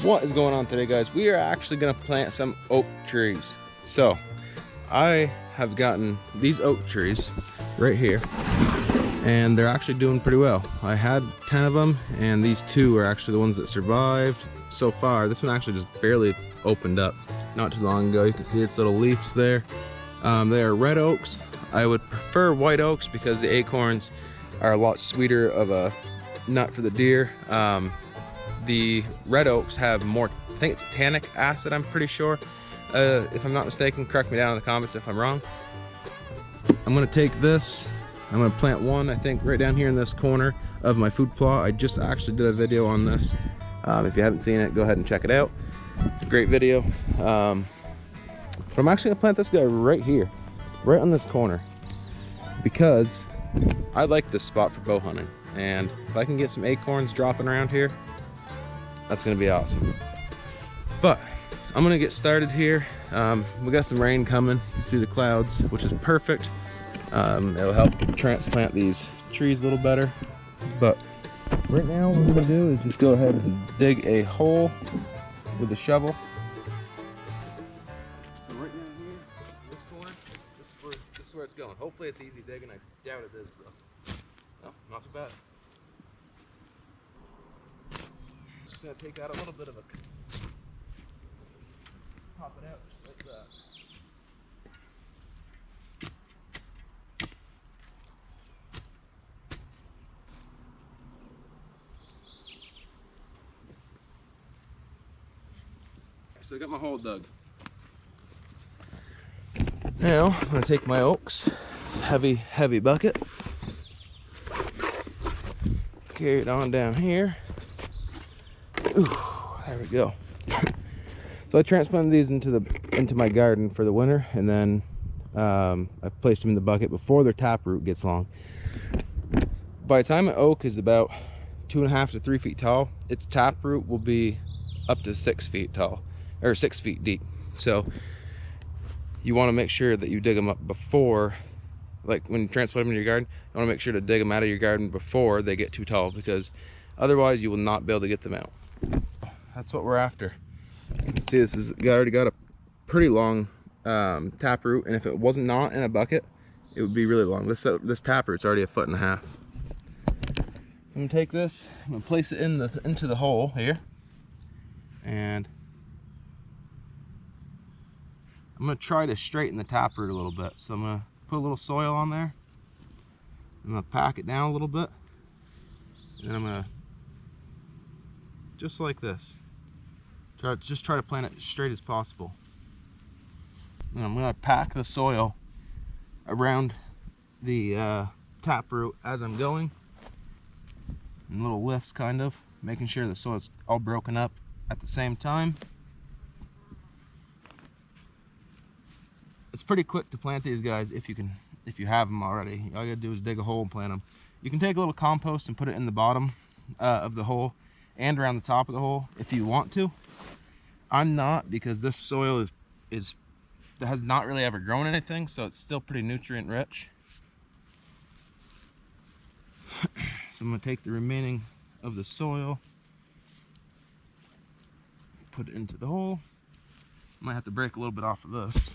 What is going on today, guys? We are actually gonna plant some oak trees. So I have gotten these oak trees right here and they're actually doing pretty well. I had 10 of them and these two are actually the ones that survived so far. This one actually just barely opened up not too long ago. You can see its little leaves there. They are red oaks. I would prefer white oaks because the acorns are a lot sweeter of a nut for the deer. The red oaks have more, I think it's tannic acid, I'm pretty sure. If I'm not mistaken, correct me down in the comments if I'm wrong. I'm gonna take this, I'm gonna plant one, I think right down here in this corner of my food plot. I just actually did a video on this. If you haven't seen it, go ahead and check it out. It's a great video. But I'm actually gonna plant this guy right here, right on this corner, because I like this spot for bow hunting. And if I can get some acorns dropping around here, that's gonna be awesome. But I'm gonna get started here. We got some rain coming. You can see the clouds, which is perfect. It'll help transplant these trees a little better. But right now what I'm gonna do is just go ahead and dig a hole with a shovel. So right down here, this corner, this is where it's going. Hopefully it's easy digging. I doubt it is though. No, not too bad. Just gonna take out a little bit of a, pop it out just like that. So I got my hole dug. Now I'm gonna take my oaks, this heavy bucket, carry it on down here. Ooh, there we go. So I transplanted these into my garden for the winter, and then I placed them in the bucket before their taproot gets long. By the time an oak is about 2.5 to 3 feet tall, its taproot will be up to 6 feet tall, or 6 feet deep. So you want to make sure that you dig them up before, like when you transplant them in your garden, you want to make sure to dig them out of your garden before they get too tall, because otherwise you will not be able to get them out. That's what we're after. You can see this is already got a pretty long taproot, and if it was not in a bucket, it would be really long. This taproot's already 1.5 feet. So I'm gonna take this, I'm gonna place it into the hole here, and I'm gonna try to straighten the taproot a little bit. So I'm gonna put a little soil on there. I'm gonna pack it down a little bit, and then I'm gonna, just like this, try to plant it as straight as possible. And I'm gonna pack the soil around the taproot as I'm going, in little lifts, kind of making sure the soil's all broken up at the same time. It's pretty quick to plant these guys if you have them already. All you gotta do is dig a hole and plant them. You can take a little compost and put it in the bottom of the hole and around the top of the hole if you want to. I'm not, because this soil has not really ever grown anything, so it's still pretty nutrient rich. So I'm gonna take the remaining of the soil, put it into the hole. Might have to break a little bit off of this.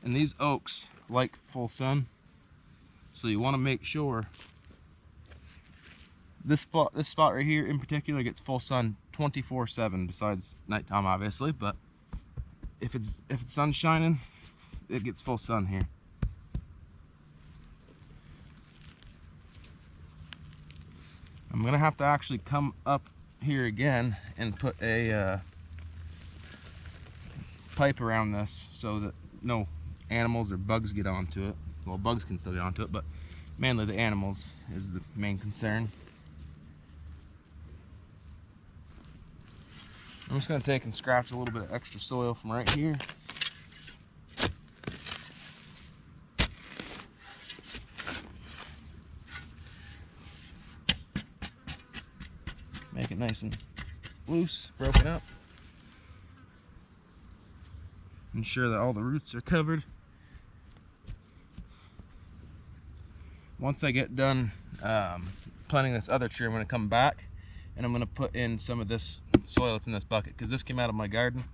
And these oaks like full sun, so you want to make sure this spot right here in particular gets full sun 24/7, besides nighttime obviously, but if it's sun shining, it gets full sun here. I'm gonna have to actually come up here again and put a pipe around this so that no animals or bugs get onto it. Well, bugs can still get onto it, but mainly the animals is the main concern. I'm just going to take and scratch a little bit of extra soil from right here. Make it nice and loose, broken up. Ensure that all the roots are covered. once I get done planting this other tree, I'm going to come back and I'm going to put in some of this soil that's in this bucket, because this came out of my garden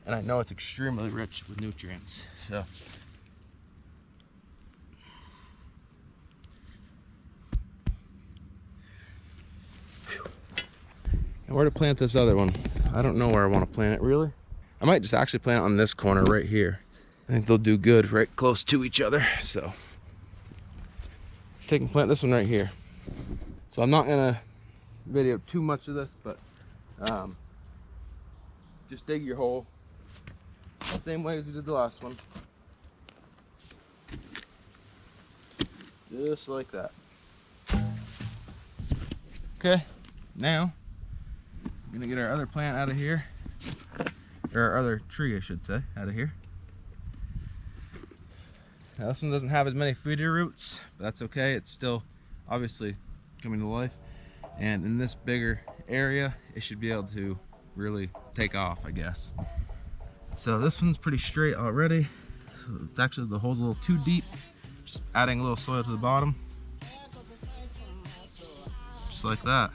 and I know it's extremely rich with nutrients. So and where to plant this other one, I don't know where I want to plant it really. I might just actually plant it on this corner right here. I think they'll do good right close to each other. So take and plant this one right here. So I'm not gonna video too much of this, but just dig your hole the same way as we did the last one, just like that. Okay, now I'm gonna get our other plant out of here, or our other tree I should say, out of here. Now this one doesn't have as many feeder roots, but that's okay. It's still obviously coming to life, and in this bigger area it should be able to really take off, I guess. So this one's pretty straight already. It's actually, the hole's a little too deep. Just adding a little soil to the bottom, just like that.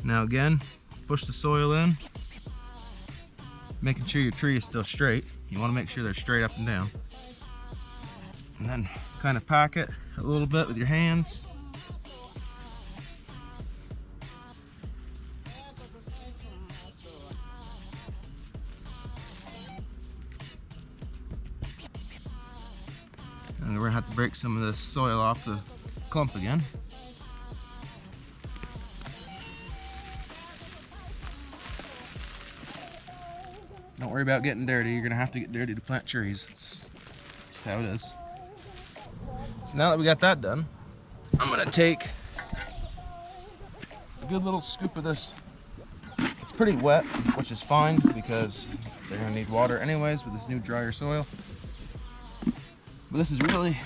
Now again, push the soil in, making sure your tree is still straight. You want to make sure they're straight up and down. And then kind of pack it a little bit with your hands. And we're gonna have to break some of this soil off the clump again. Don't worry about getting dirty. You're gonna have to get dirty to plant trees. It's just how it is. So now that we got that done, I'm gonna take a good little scoop of this. It's pretty wet, which is fine because they're gonna need water anyways with this new drier soil. But this is really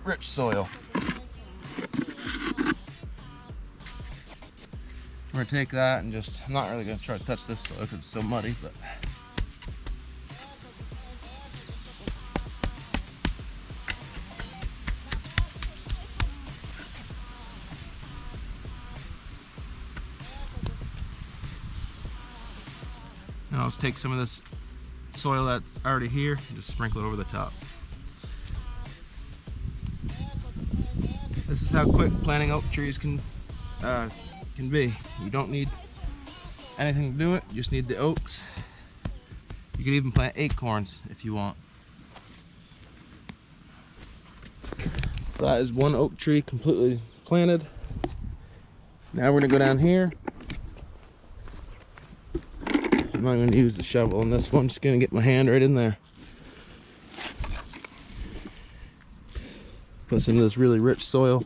rich soil. We're gonna take that and just, I'm not really gonna try to touch this soil because it's so muddy, but now let's take some of this soil that's already here and just sprinkle it over the top. This is how quick planting oak trees can be. You don't need anything to do it, you just need the oaks. You could even plant acorns if you want. So that is one oak tree completely planted. Now we're gonna go down here. I'm not gonna use the shovel on this one, just gonna get my hand right in there. Put some of this really rich soil.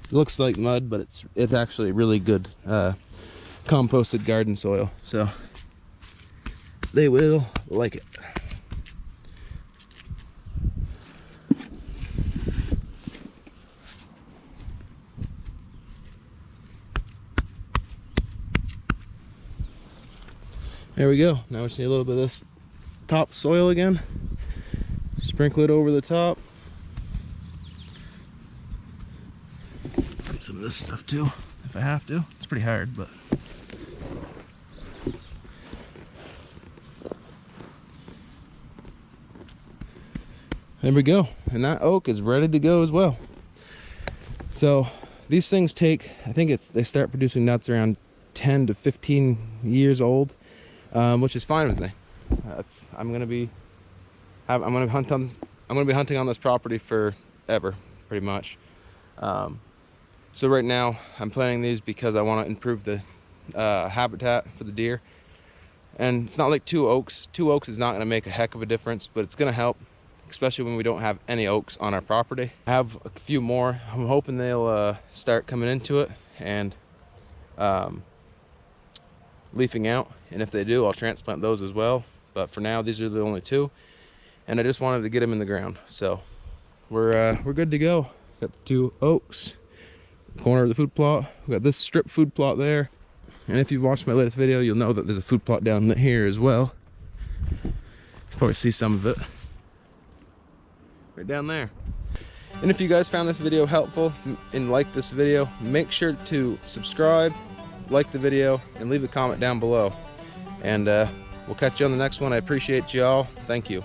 It looks like mud, but it's actually really good composted garden soil, so they will like it. There we go. Now we just need a little bit of this top soil again. Sprinkle it over the top. Some of this stuff too, if I have to. It's pretty hard, but there we go. And that oak is ready to go as well. So these things take, I think they start producing nuts around 10 to 15 years old. Which is fine with me. I'm gonna be hunting on this property forever, pretty much. So right now I'm planting these because I want to improve the habitat for the deer. And it's not like two oaks. Two oaks is not going to make a heck of a difference, but it's going to help, especially when we don't have any oaks on our property. I have a few more. I'm hoping they'll start coming into it and leafing out, and if they do, I'll transplant those as well. But for now, these are the only two, and I just wanted to get them in the ground. So we're good to go. Got the two oaks, corner of the food plot. We got this strip food plot there. And if you've watched my latest video, you'll know that there's a food plot down here as well. You probably see some of it right down there. And if you guys found this video helpful and liked this video, make sure to subscribe, like the video, and leave a comment down below. And we'll catch you on the next one. I appreciate y'all. Thank you.